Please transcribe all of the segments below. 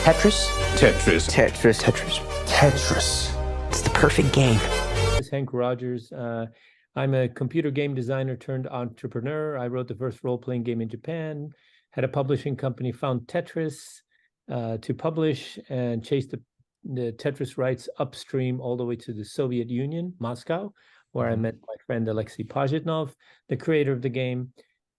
Tetris? Tetris. Tetris. Tetris. Tetris. It's the perfect game. This is Henk Rogers. I'm a computer game designer turned entrepreneur. I wrote the first role-playing game in Japan, had a publishing company, found Tetris to publish, and chased the Tetris rights upstream all the way to the Soviet Union, Moscow, where I met my friend Alexey Pajitnov, the creator of the game.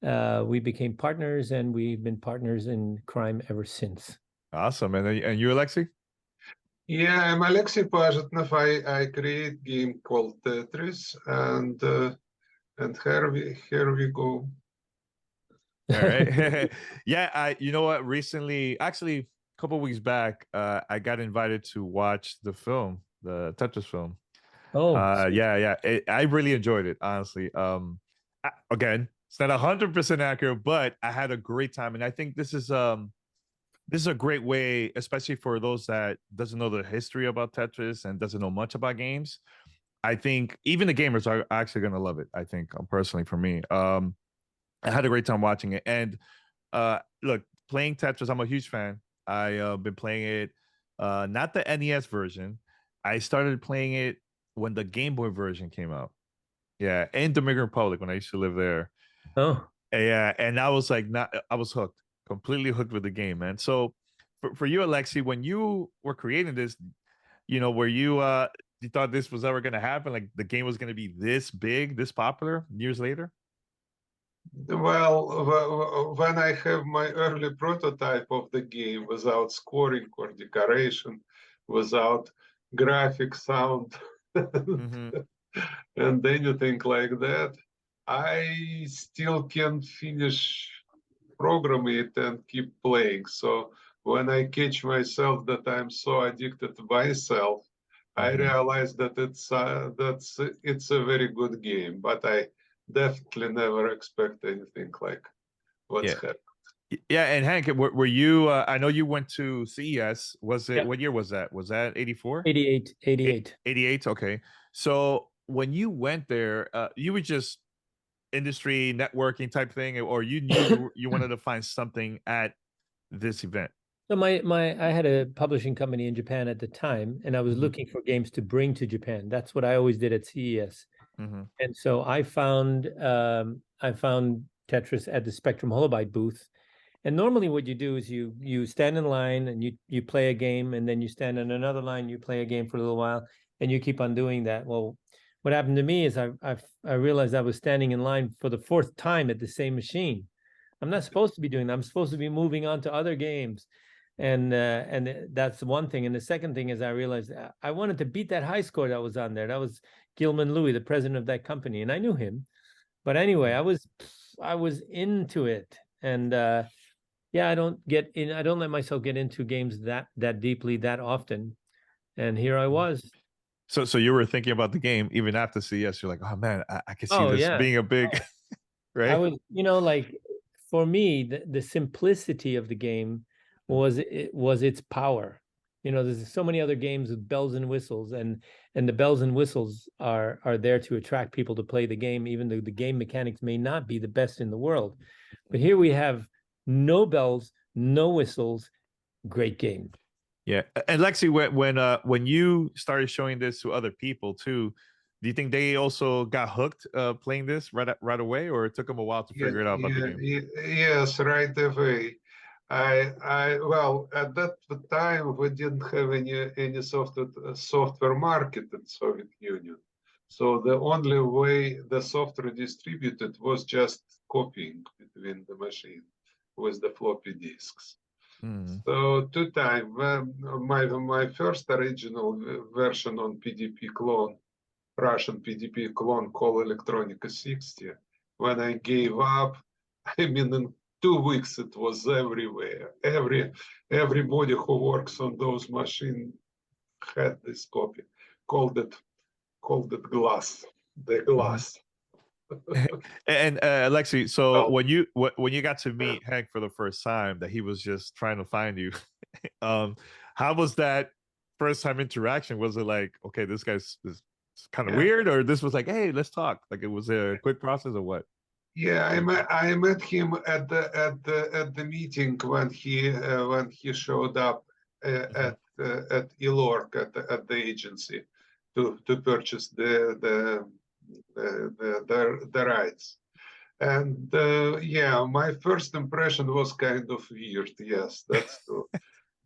We became partners, and we've been partners in crime ever since. Awesome. And you, Alexey? Yeah, I'm Alexey Pajitnov. I create game called Tetris, and here we go. All right. Yeah, you know what? Recently, actually, a couple of weeks back, I got invited to watch the film, the Tetris film. Oh, yeah. I really enjoyed it, honestly. Again, it's not 100% accurate, but I had a great time, and I think this is a great way, especially for those that doesn't know the history about Tetris and doesn't know much about games. I think even the gamers are actually going to love it. I think personally, for me, I had a great time watching it. And look, playing Tetris, I'm a huge fan. I've been playing it, not the NES version. I started playing it when the Game Boy version came out. Yeah, in Dominican Republic when I used to live there. oh. Yeah, and I was like, I was hooked, completely hooked with the game, man. So for you, Alexey, when you were creating this, were you thought this was ever going to happen? Like the game was going to be this big, this popular years later? Well, when I have my early prototype of the game without scoring or decoration, without graphic, sound, and anything like that, I still can't finish program it and keep playing. So when I catch myself that I'm so addicted to myself, I realize that it's a very good game, but I definitely never expect anything like what's happened. Yeah, and Hank, were you? I know you went to CES. Was it? What year was that? Was that 84? 88. 88. Okay. So when you went there, you were just industry networking type thing, or you knew you wanted to find something at this event? So I had a publishing company in Japan at the time, and I was looking for games to bring to Japan. That's what I always did at CES. And so I found Tetris at the Spectrum Holobyte booth. And normally what you do is you stand in line and you play a game, and then you stand in another line, you play a game for a little while, and you keep on doing that. Well, what happened to me is I realized I was standing in line for the fourth time at the same machine. I'm not supposed to be doing that. I'm supposed to be moving on to other games. And that's one thing. And the second thing is I realized I wanted to beat that high score that was on there. That was Gilman Louis, the president of that company, and I knew him. But anyway, I was into it, and I don't let myself get into games that deeply that often, and here I was. So you were thinking about the game even after CES. You're like, oh man, I can see this being a big, right? I was, like for me, the simplicity of the game was its power. There's so many other games with bells and whistles, and the bells and whistles are there to attract people to play the game, even though the game mechanics may not be the best in the world. But here we have no bells, no whistles, great game. Yeah, and Lexi, when you started showing this to other people too, do you think they also got hooked playing this right away, or it took them a while to figure it out about the game? Yes, right away. Well, at that time we didn't have any software market in Soviet Union, so the only way the software distributed was just copying between the machine with the floppy disks. So two times, my first original version on PDP clone, Russian PDP clone called Electronica 60. When I gave up, in 2 weeks it was everywhere. Everybody who works on those machines had this copy. Called it glass. The glass. And Alexey, so when you got to meet Hank for the first time, that he was just trying to find you, how was that first time interaction? Was it like, okay, this guy's kind of weird, or this was like, hey, let's talk? Like it was a quick process, or what? Yeah, I met him at the meeting when he showed up at Elork at the agency to purchase the rights. And yeah, my first impression was kind of weird. Yes, that's true.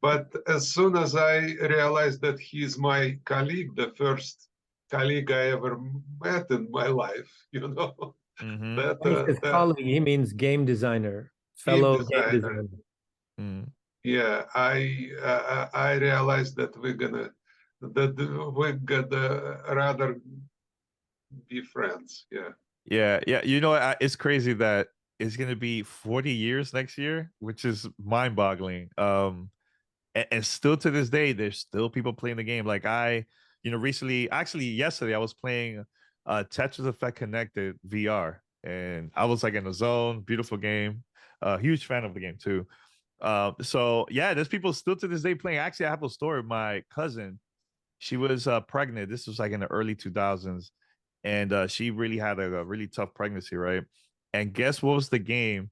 But as soon as I realized that he's my colleague, the first colleague I ever met in my life, you know, that, When he says colleague, he means game designer, fellow game designer. Yeah, I realized that we're gonna rather be friends. Yeah. Yeah. You know, it's crazy that it's gonna be 40 years next year, which is mind-boggling. And still to this day, there's still people playing the game. Like recently, actually yesterday, I was playing Tetris Effect Connected VR, and I was like in the zone. Beautiful game. Huge fan of the game too. So yeah, there's people still to this day playing. Actually, I have a story. My cousin, she was pregnant. This was like in the early 2000s, and she really had a really tough pregnancy, right? And guess what was the game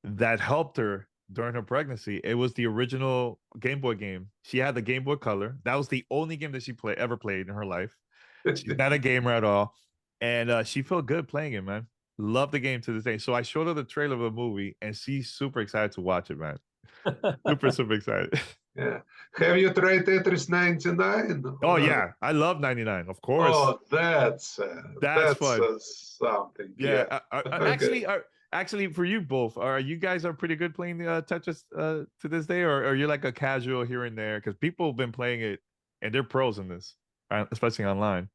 that helped her during her pregnancy? It was the original Game Boy game. She had the Game Boy Color. That was the only game that she ever played in her life. She's not a gamer at all, and she felt good playing it, man. Love the game to this day. So I showed her the trailer of a movie, and she's super excited to watch it, man. Super excited. Yeah. Have you tried Tetris 99? Oh yeah, I love 99, of course. Oh, that's fun. Something. Yeah. Okay. Actually, for you both, are you guys are pretty good playing Tetris to this day, or are you like a casual here and there? Because people have been playing it, and they're pros in this, especially online.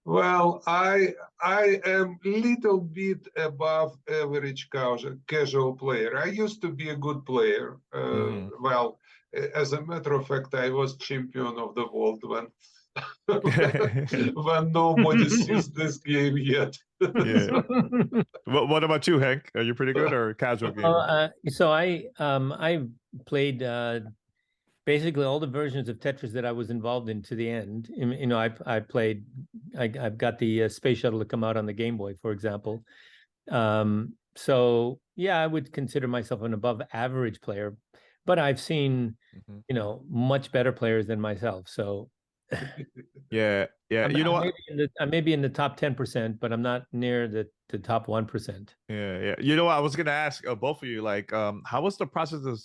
Well, I am little bit above average casual player. I used to be a good player. Well, as a matter of fact, I was champion of the world when nobody sees this game yet. Yeah. What about you, Henk? Are you pretty good or casual gamer? So I played basically all the versions of Tetris that I was involved in to the end. You know, I've got the space shuttle to come out on the Game Boy, for example. So yeah, I would consider myself an above average player, but I've seen, you know, much better players than myself. So yeah. You know what? I may be in the top 10%, but I'm not near the top 1%. Yeah. You know what? I was gonna ask both of you, like, how was the process of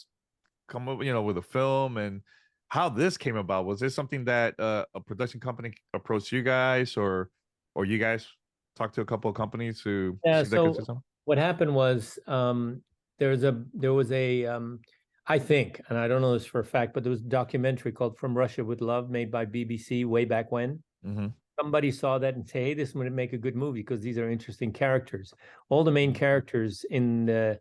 come up, with a film, and how this came about? Was this something that a production company approached you guys, or you guys talked to a couple of companies to see that so what happened was there was a I think, and I don't know this for a fact, but there was a documentary called From Russia with Love made by BBC way back when. Somebody saw that and said, hey, this would make a good movie because these are interesting characters. All the main characters in the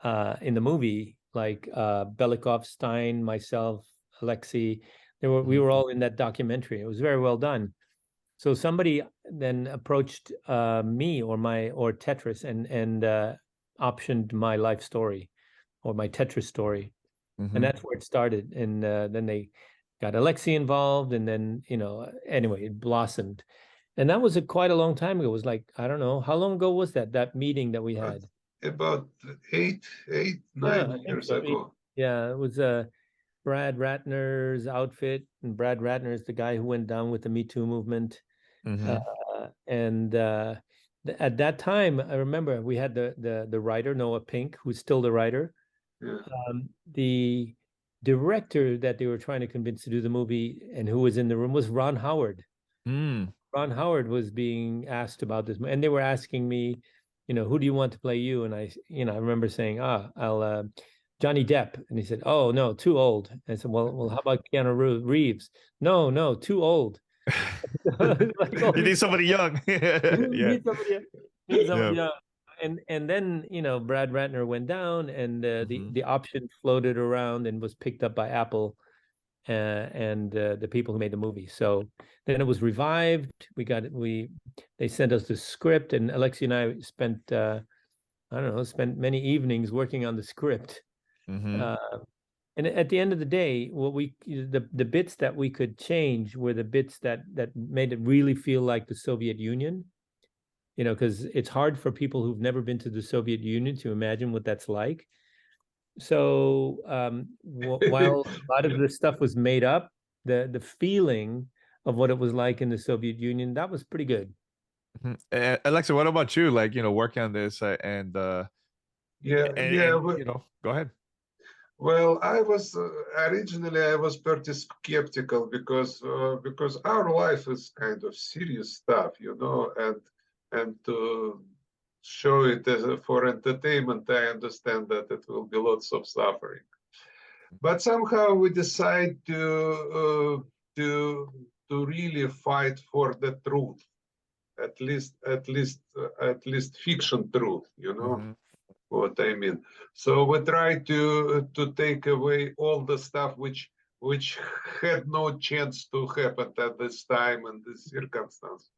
movie, like Belikov, Stein, myself, Alexey, we were all in that documentary. It was very well done. So somebody then approached me or Tetris and optioned my life story or my Tetris story, and that's where it started. And then they got Alexey involved, and then anyway, it blossomed. And that was quite a long time ago. It was like, I don't know, how long ago was that meeting that we had? About 9 years ago. Yeah, it was Brad Ratner's outfit, and Brad Ratner is the guy who went down with the Me Too movement. And at that time, I remember we had the writer Noah Pink, who's still the writer. The director that they were trying to convince to do the movie and who was in the room was Ron Howard. Ron Howard was being asked about this, and they were asking me, who do you want to play you? And I remember saying, I'll Johnny Depp. And he said, oh no, too old. And I said, well, how about Keanu Reeves? No, too old. Like, you need somebody young. Need somebody young. And then Brad Ratner went down, and the option floated around and was picked up by Apple and the people who made the movie. So then it was revived. They sent us the script, and Alexey and I spent spent many evenings working on the script. And at the end of the day, the bits that we could change were the bits that made it really feel like the Soviet Union. Because it's hard for people who've never been to the Soviet Union to imagine what that's like. So while a lot of this stuff was made up, the feeling of what it was like in the Soviet Union, that was pretty good. Alexa, what about you? Like, working on this Yeah, yeah. go ahead. Well, I was originally I was pretty skeptical because our life is kind of serious stuff, and to show it for entertainment, I understand that it will be lots of suffering. But somehow we decide to really fight for the truth, at least fiction truth, what I mean. So we try to take away all the stuff which had no chance to happen at this time and this circumstance.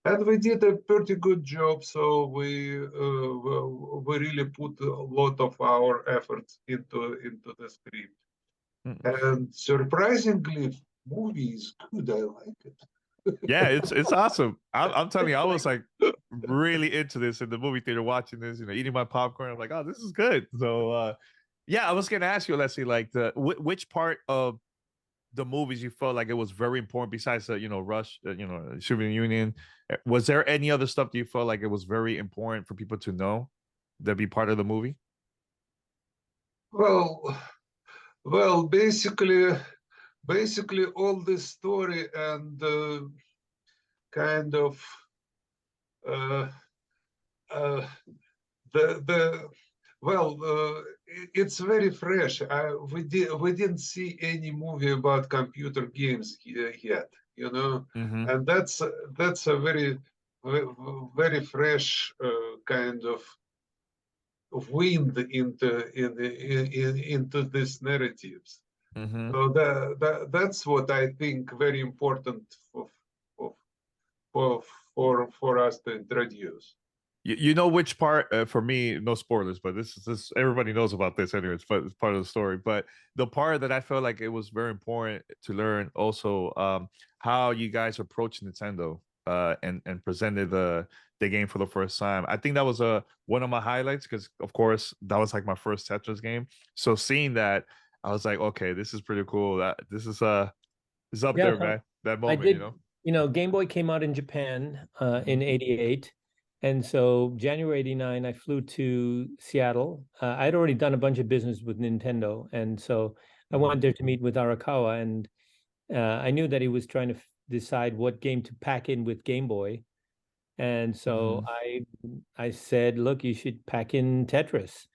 And we did a pretty good job. So we really put a lot of our efforts into the script. And surprisingly, movie is good. I like it. Yeah, it's awesome. I'm telling you, I was like really into this in the movie theater watching this, eating my popcorn. I'm like, oh, this is good. So yeah, I was gonna ask you, Leslie, like which part of the movies you felt like it was very important besides the Soviet Union. Was there any other stuff that you felt like it was very important for people to know that be part of the movie? Well, basically all this story and kind of it's very fresh. We didn't see any movie about computer games yet, and that's a very very fresh kind of wind into these narratives. So that's what I think very important for us to introduce. You know which part for me, no spoilers, but this everybody knows about this anyway. It's part of the story. But the part that I felt like it was very important to learn also how you guys approached Nintendo and presented the game for the first time. I think that was one of my highlights because of course that was like my first Tetris game. So seeing that, I was like, okay, this is pretty cool. This is up there, man. That moment, Game Boy came out in Japan in '88. And so January '89, I flew to Seattle. I'd already done a bunch of business with Nintendo. And so I went there to meet with Arakawa. And I knew that he was trying to decide what game to pack in with Game Boy. And so I said, look, you should pack in Tetris.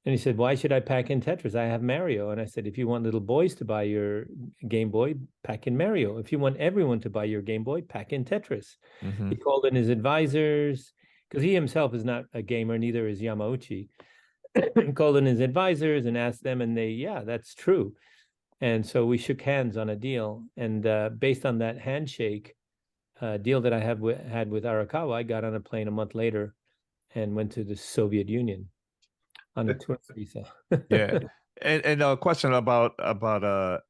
And he said, why should I pack in Tetris? I have Mario. And I said, if you want little boys to buy your Game Boy, pack in Mario. If you want everyone to buy your Game Boy, pack in Tetris. He called in his advisors, because he himself is not a gamer, neither is Yamauchi. He called in his advisors and asked them, and that's true. And so we shook hands on a deal. And based on that handshake deal that I had with Arakawa, I got on a plane a month later and went to the Soviet Union on a tourist visa. Yeah. And a question about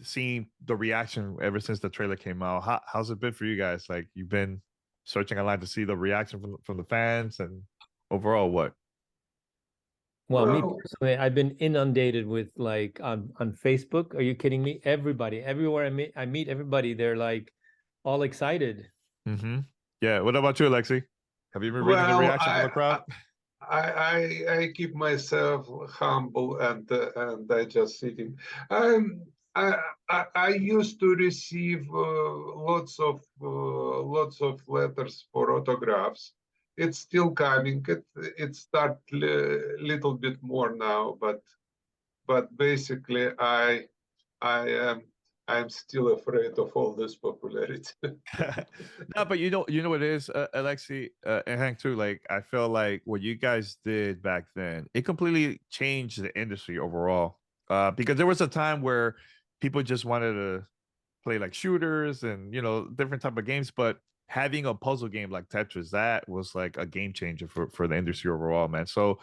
seeing the reaction ever since the trailer came out. How's it been for you guys? Like, you've been searching online to see the reaction from the fans, and overall, what? Well, me personally, I've been inundated with, like, on Facebook. Are you kidding me? Everybody, everywhere I meet everybody, they're like all excited. Yeah. What about you, Alexey? Have you been reading the reaction from the crowd? I keep myself humble and I just sitting. I used to receive lots of letters for autographs. It's still coming. It start little bit more now, but basically I'm still afraid of all this popularity. No, but you know what it is, Alexey and Hank too. Like, I feel like what you guys did back then, it completely changed the industry overall. Because there was a time where people just wanted to play like shooters and different type of games, but having a puzzle game like Tetris, that was like a game changer for the industry overall, man. So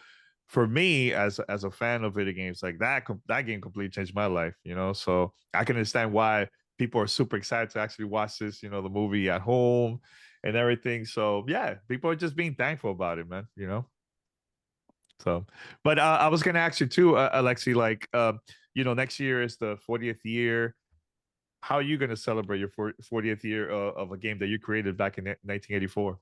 for me, as a fan of video games, like that game completely changed my life, so I can understand why people are super excited to actually watch this, the movie at home and everything. So yeah, people are just being thankful about it, man. So, but I was gonna ask you too, Alexey. Like, next year is the 40th year. How are you gonna celebrate your 40th year of a game that you created back in 1984?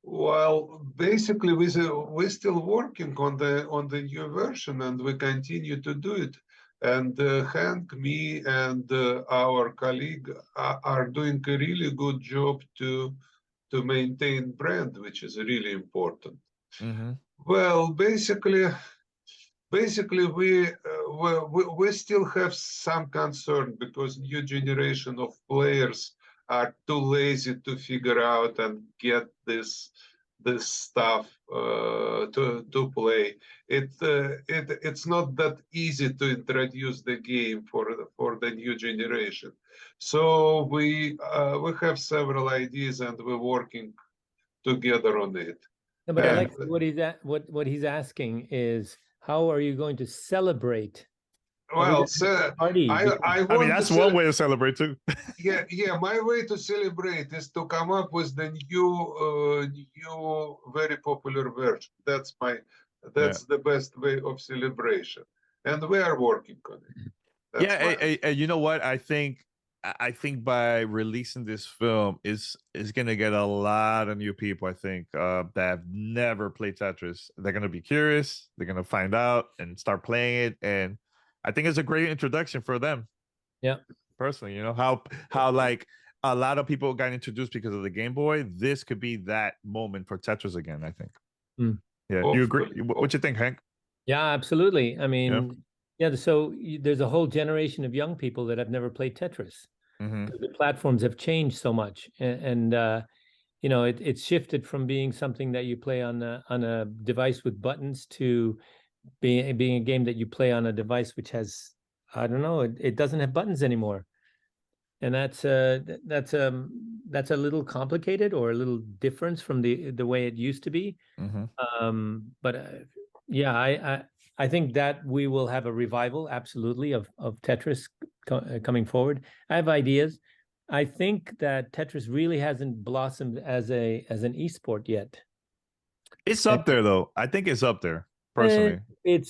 Well, basically, we're still working on the new version, and we continue to do it. And Hank, me, and our colleague are doing a really good job to maintain brand, which is really important. Mm-hmm. Well, basically, we still have some concern because new generation of players are too lazy to figure out and get this stuff to play. It's not that easy to introduce the game for the new generation. So we have several ideas and we're working together on it. No, but And Alex, what he's asking is, how are you going to celebrate? well, sir, Party. I I mean, that's one way to celebrate too. yeah. My way to celebrate is to come up with the new, very popular version. That's the best way of celebration, and we are working on it. That's You know what? I think by releasing this film is gonna get a lot of new people. I think that have never played Tetris. They're gonna be curious. They're gonna find out and start playing it, and I think it's a great introduction for them. Yeah, personally, how like a lot of people got introduced because of the Game Boy. This could be that moment for Tetris again. I think. Mm. Yeah, do you agree? What you think, Hank? Yeah, absolutely. I mean, so there's a whole generation of young people that have never played Tetris. Mm-hmm. The platforms have changed so much, and it's shifted from being something that you play on a device with buttons to being a game that you play on a device which has, I don't know, it doesn't have buttons anymore, and that's a little complicated or a little difference from the way it used to be. Mm-hmm. But yeah, I think that we will have a revival, absolutely, of Tetris coming forward. I have ideas. I think that Tetris really hasn't blossomed as an esport yet. It's up there, though. I think it's up there, personally. It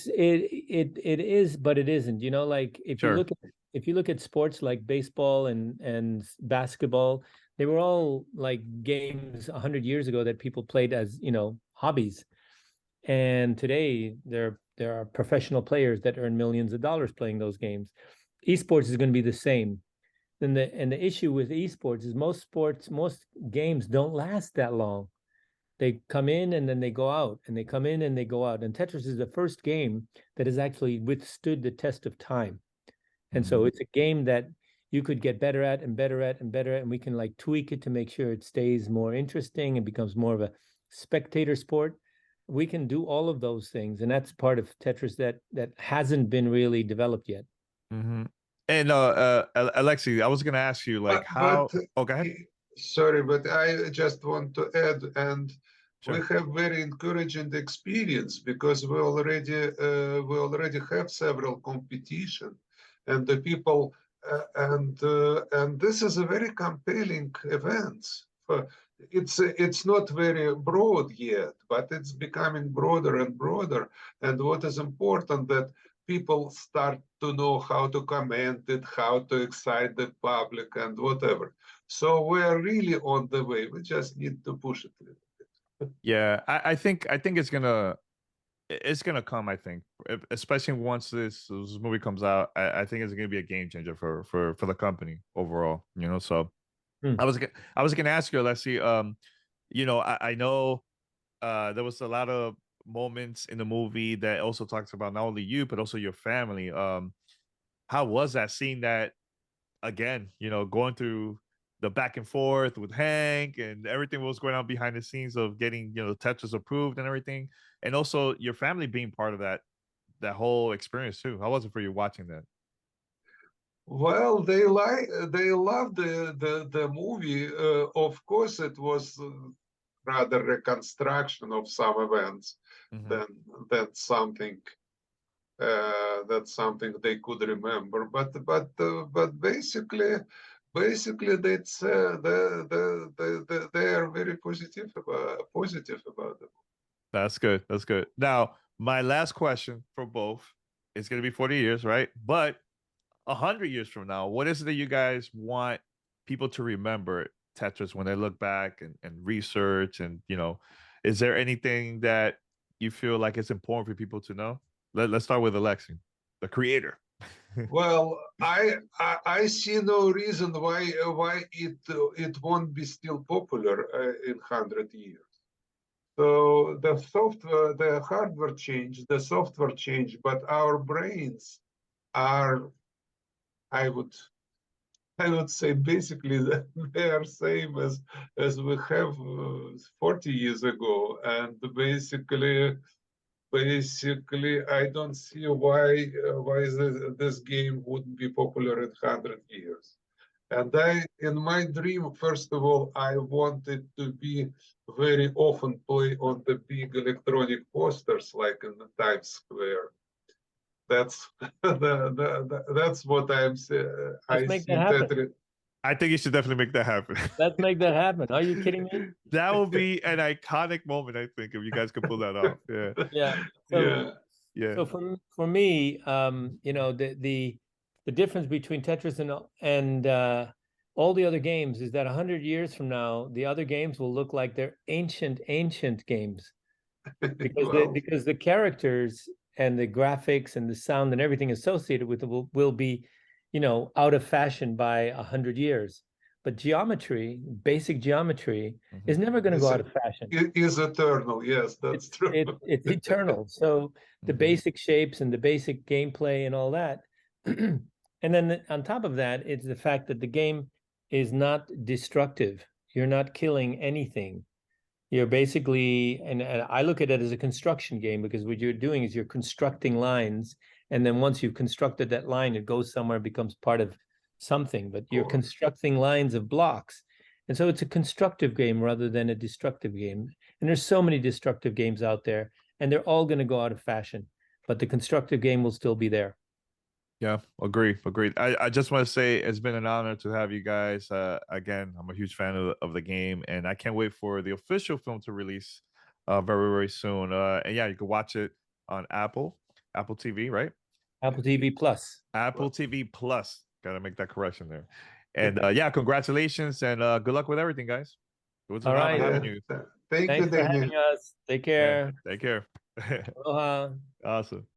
is, but it isn't. Like if you look at sports like baseball and basketball, they were all like games 100 years ago that people played as hobbies. And today there are professional players that earn millions of dollars playing those games. Esports is going to be the same. And the issue with esports is most games don't last that long. They come in and then they go out, and they come in and they go out. And Tetris is the first game that has actually withstood the test of time. And so it's a game that you could get better at and better at and better at, and we can like tweak it to make sure it stays more interesting and becomes more of a spectator sport. We can do all of those things, and that's part of Tetris that hasn't been really developed yet. Mm-hmm. And Alexey, I was going to ask you, like, how? Go ahead. Sorry, but I just want to add, and Sure. we have very encouraging experience because we already have several competition, and the people and this is a very compelling event. It's not very broad yet, but it's becoming broader and broader. And what is important that people start to know how to comment it, how to excite the public, and whatever. So we are really on the way. We just need to push it a little bit. Yeah, I think it's gonna come. I think, especially once this movie comes out, I think it's gonna be a game changer for the company overall. So I was gonna ask you, Alexey. I know there was a lot of moments in the movie that also talks about not only you but also your family. How was that, seeing that again? Going through the back and forth with Hank and everything was going on behind the scenes of getting Tetris approved and everything, and also your family being part of that whole experience too. How was it for you watching that? Well, they loved the movie. Of course, it was rather reconstruction of some events than something that's something they could remember. But basically that's they are very positive about it. That's good. That's good. Now, my last question for both is going to be 40 years, right? But 100 years from now, what is it that you guys want people to remember Tetris when they look back and research? And, is there anything that you feel like it's important for people to know? Let's start with Alexey, the creator. Well, I see no reason why it won't be still popular in 100 years. So the software, the hardware changed, the software changed, but our brains are, I would say, basically they are same as we have 40 years ago, and basically I don't see why this game wouldn't be popular in 100 years. And in my dream, first of all, I wanted to be very often play on the big electronic posters, like in the Times Square. That's that's what I see happen. I think you should definitely make that happen. Let's make that happen. Are you kidding me? That will be an iconic moment, I think, if you guys could pull that off. Yeah. Yeah. So, So for me, the difference between Tetris and all the other games is that 100 years from now, the other games will look like they're ancient games, because the characters and the graphics and the sound and everything associated with it will be, out of fashion by 100 years. But basic geometry, is never going to go out of fashion. It is eternal. Yes, that's true. It's eternal. So the basic shapes and the basic gameplay and all that. And then on top of that, it's the fact that the game is not destructive. You're not killing anything. You're basically, and I look at it as a construction game, because what you're doing is you're constructing lines. And then once you've constructed that line, it goes somewhere, becomes part of something, but you're constructing lines of blocks. And so it's a constructive game rather than a destructive game. And there's so many destructive games out there, and they're all going to go out of fashion, but the constructive game will still be there. Yeah, agreed. I just want to say it's been an honor to have you guys. Again, I'm a huge fan of the game, and I can't wait for the official film to release very, very soon. And yeah, you can watch it on Apple TV, right? Apple TV Plus. Apple TV Plus. Got to make that correction there. And yeah, congratulations, and good luck with everything, guys. It was all right. Thank you, Thanks for having us. Take care. Yeah, take care. Aloha. Awesome.